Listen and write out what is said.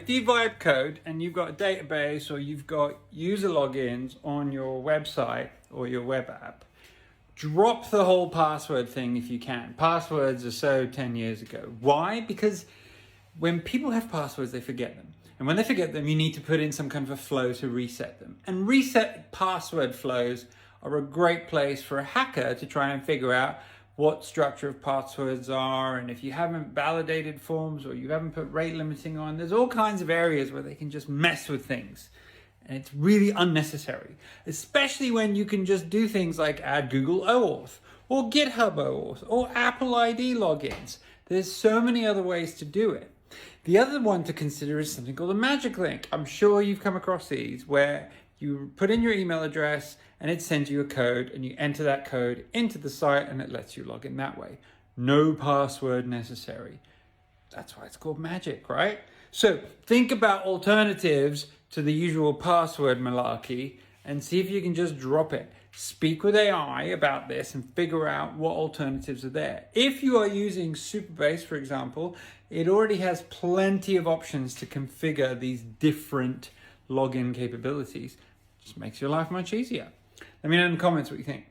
with Vibe Code and you've got a database or you've got user logins on your website or your web app, drop the whole password thing if you can. Passwords are so 10 years ago. Why? Because when people have passwords, they forget them. And when they forget them, you need to put in some kind of a flow to reset them. And reset password flows are a great place for a hacker to try and figure out what structure of passwords are. And if you haven't validated forms or you haven't put rate limiting on, there's all kinds of areas where they can just mess with things. And it's really unnecessary, especially when you can just do things like add Google OAuth or GitHub OAuth or Apple ID logins. There's so many other ways to do it. The other one to consider is something called a magic link. I'm sure you've come across these where you put in your email address and it sends you a code and you enter that code into the site and it lets you log in that way. No password necessary. That's why it's called magic, right? So think about alternatives to the usual password malarkey and see if you can just drop it. Speak with AI about this and figure out what alternatives are there. If you are using Supabase, for example, it already has plenty of options to configure these different login capabilities. Just makes your life much easier. Let me know in the comments what you think.